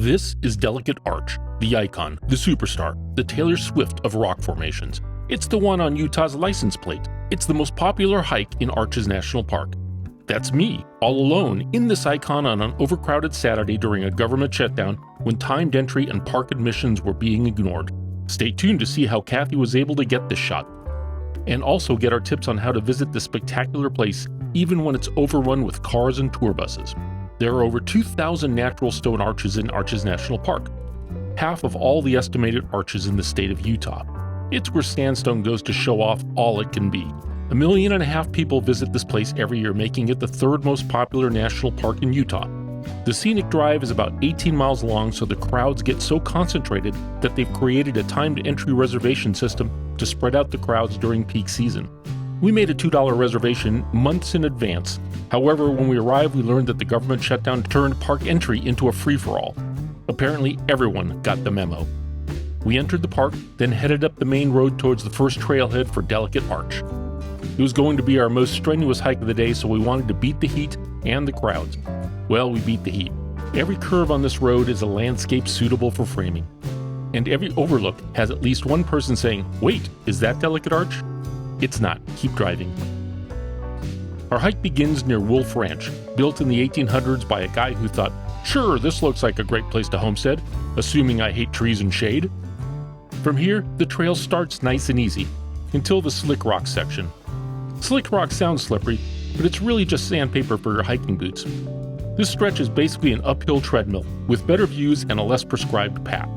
This is Delicate Arch, the icon, the superstar, the Taylor Swift of rock formations. It's the one on Utah's license plate. It's the most popular hike in Arches National Park. That's me, all alone, in this icon on an overcrowded Saturday during a government shutdown when timed entry and park admissions were being ignored. Stay tuned to see how Kathy was able to get this shot. And also get our tips on how to visit this spectacular place even when it's overrun with cars and tour buses. There are over 2,000 natural stone arches in Arches National Park, half of all the estimated arches in the state of Utah. It's where sandstone goes to show off all it can be. 1.5 million people visit this place every year, making it the third most popular national park in Utah. The scenic drive is about 18 miles long, so the crowds get so concentrated that they've created a timed entry reservation system to spread out the crowds during peak season. We made a $2 reservation months in advance. However, when we arrived, we learned that the government shutdown turned park entry into a free-for-all. Apparently, everyone got the memo. We entered the park, then headed up the main road towards the first trailhead for Delicate Arch. It was going to be our most strenuous hike of the day, so we wanted to beat the heat and the crowds. Well, we beat the heat. Every curve on this road is a landscape suitable for framing. And every overlook has at least one person saying, "Wait, is that Delicate Arch?" It's not. Keep driving. Our hike begins near Wolfe Ranch, built in the 1800s by a guy who thought, "Sure, this looks like a great place to homestead, assuming I hate trees and shade." From here, the trail starts nice and easy, until the slickrock section. Slickrock sounds slippery, but it's really just sandpaper for your hiking boots. This stretch is basically an uphill treadmill, with better views and a less prescribed path.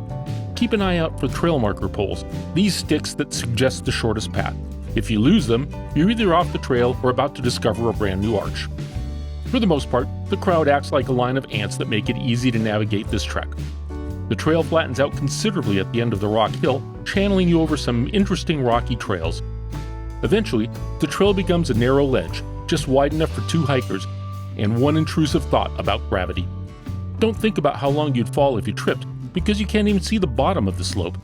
Keep an eye out for trail marker poles, these sticks that suggest the shortest path. If you lose them, you're either off the trail or about to discover a brand new arch. For the most part, the crowd acts like a line of ants that make it easy to navigate this trek. The trail flattens out considerably at the end of the rock hill, channeling you over some interesting rocky trails. Eventually, the trail becomes a narrow ledge, just wide enough for two hikers, and one intrusive thought about gravity. Don't think about how long you'd fall if you tripped, because you can't even see the bottom of the slope.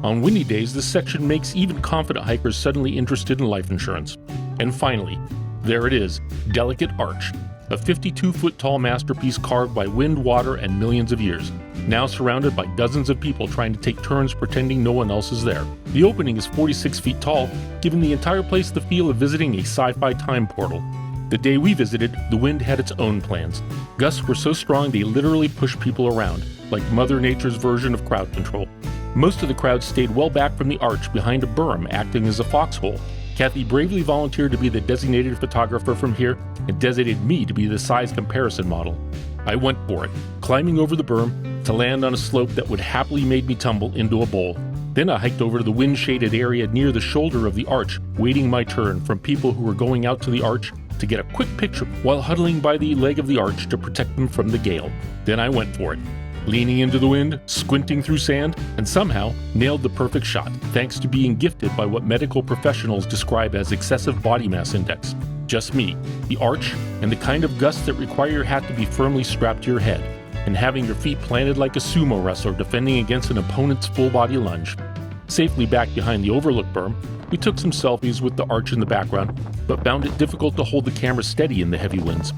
On windy days, this section makes even confident hikers suddenly interested in life insurance. And finally, there it is, Delicate Arch, a 52-foot tall masterpiece carved by wind, water, and millions of years, now surrounded by dozens of people trying to take turns pretending no one else is there. The opening is 46 feet tall, giving the entire place the feel of visiting a sci-fi time portal. The day we visited, the wind had its own plans. Gusts were so strong they literally pushed people around, like Mother Nature's version of crowd control. Most of the crowd stayed well back from the arch behind a berm acting as a foxhole. Kathy bravely volunteered to be the designated photographer from here and designated me to be the size comparison model. I went for it, climbing over the berm to land on a slope that would happily made me tumble into a bowl. Then I hiked over to the wind-shaded area near the shoulder of the arch, waiting my turn from people who were going out to the arch to get a quick picture while huddling by the leg of the arch to protect them from the gale. Then I went for it, leaning into the wind, squinting through sand, and somehow nailed the perfect shot, thanks to being gifted by what medical professionals describe as excessive body mass index. Just me, the arch, and the kind of gusts that require your hat to be firmly strapped to your head, and having your feet planted like a sumo wrestler defending against an opponent's full-body lunge. Safely back behind the overlook berm, we took some selfies with the arch in the background, but found it difficult to hold the camera steady in the heavy winds.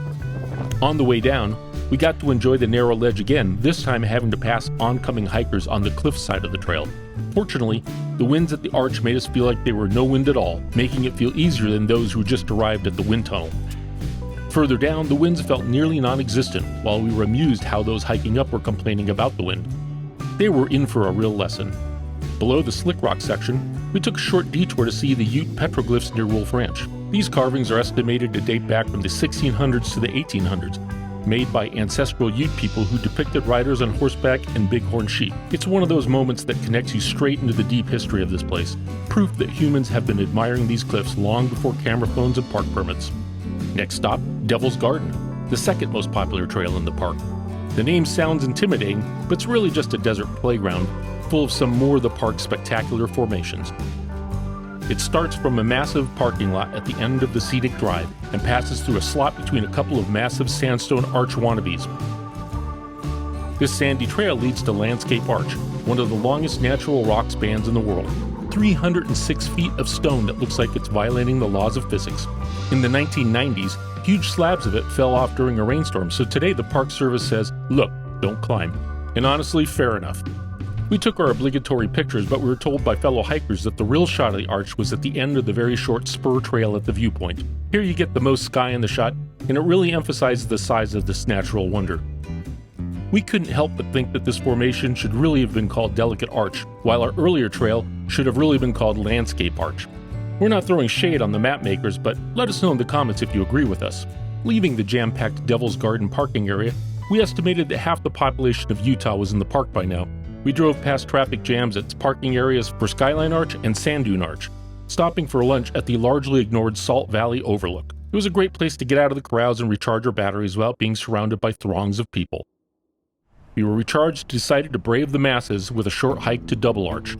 On the way down, we got to enjoy the narrow ledge again, this time having to pass oncoming hikers on the cliff side of the trail. Fortunately, the winds at the arch made us feel like they were no wind at all, making it feel easier than those who just arrived at the wind tunnel. Further down, the winds felt nearly non-existent, while we were amused how those hiking up were complaining about the wind. They were in for a real lesson. Below the slickrock section, we took a short detour to see the Ute petroglyphs near Wolfe Ranch. These carvings are estimated to date back from the 1600s to the 1800s, made by ancestral Ute people who depicted riders on horseback and bighorn sheep. It's one of those moments that connects you straight into the deep history of this place, proof that humans have been admiring these cliffs long before camera phones and park permits. Next stop, Devil's Garden, the second most popular trail in the park. The name sounds intimidating, but it's really just a desert playground full of some more of the park's spectacular formations. It starts from a massive parking lot at the end of the scenic drive and passes through a slot between a couple of massive sandstone arch wannabes. This sandy trail leads to Landscape Arch, one of the longest natural rock spans in the world. 306 feet of stone that looks like it's violating the laws of physics. In the 1990s, huge slabs of it fell off during a rainstorm, so today the Park Service says, "Look, don't climb." And honestly, fair enough. We took our obligatory pictures, but we were told by fellow hikers that the real shot of the arch was at the end of the very short spur trail at the viewpoint. Here you get the most sky in the shot, and it really emphasizes the size of this natural wonder. We couldn't help but think that this formation should really have been called Delicate Arch, while our earlier trail should have really been called Landscape Arch. We're not throwing shade on the map makers, but let us know in the comments if you agree with us. Leaving the jam-packed Devil's Garden parking area, we estimated that half the population of Utah was in the park by now. We drove past traffic jams at parking areas for Skyline Arch and Sand Dune Arch, stopping for lunch at the largely ignored Salt Valley Overlook. It was a great place to get out of the crowds and recharge our batteries without being surrounded by throngs of people. We were recharged and decided to brave the masses with a short hike to Double Arch,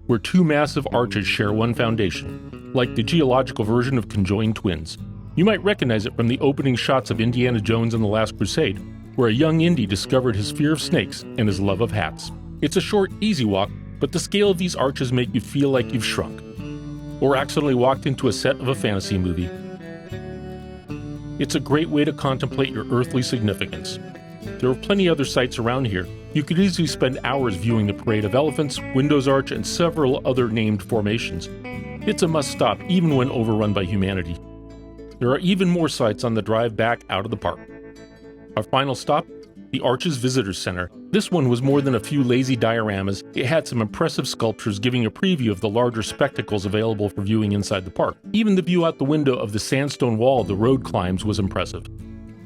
where two massive arches share one foundation, like the geological version of conjoined twins. You might recognize it from the opening shots of Indiana Jones and the Last Crusade, where a young Indy discovered his fear of snakes and his love of hats. It's a short, easy walk, but the scale of these arches make you feel like you've shrunk, or accidentally walked into a set of a fantasy movie. It's a great way to contemplate your earthly significance. There are plenty other sites around here. You could easily spend hours viewing the Parade of Elephants, Windows Arch, and several other named formations. It's a must-stop even when overrun by humanity. There are even more sites on the drive back out of the park. Our final stop? The Arches Visitor Center. This one was more than a few lazy dioramas. It had some impressive sculptures giving a preview of the larger spectacles available for viewing inside the park. Even the view out the window of the sandstone wall of the road climbs was impressive.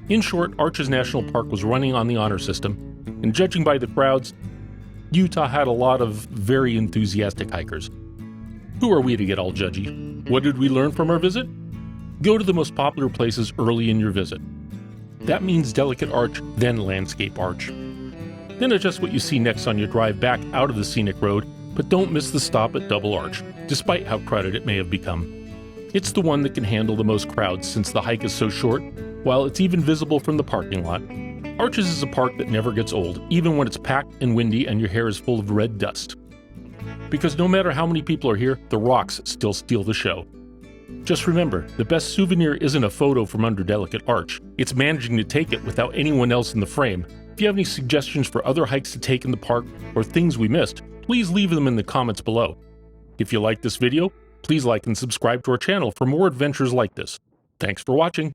In short, Arches National Park was running on the honor system, and judging by the crowds, Utah had a lot of very enthusiastic hikers. Who are we to get all judgy? What did we learn from our visit? Go to the most popular places early in your visit. That means Delicate Arch, then Landscape Arch. Then adjust what you see next on your drive back out of the scenic road, but don't miss the stop at Double Arch, despite how crowded it may have become. It's the one that can handle the most crowds since the hike is so short, while it's even visible from the parking lot. Arches is a park that never gets old, even when it's packed and windy and your hair is full of red dust. Because no matter how many people are here, the rocks still steal the show. Just remember, the best souvenir isn't a photo from under Delicate Arch, it's managing to take it without anyone else in the frame. If you have any suggestions for other hikes to take in the park or things we missed, please leave them in the comments below. If you like this video, please like and subscribe to our channel for more adventures like this. Thanks for watching.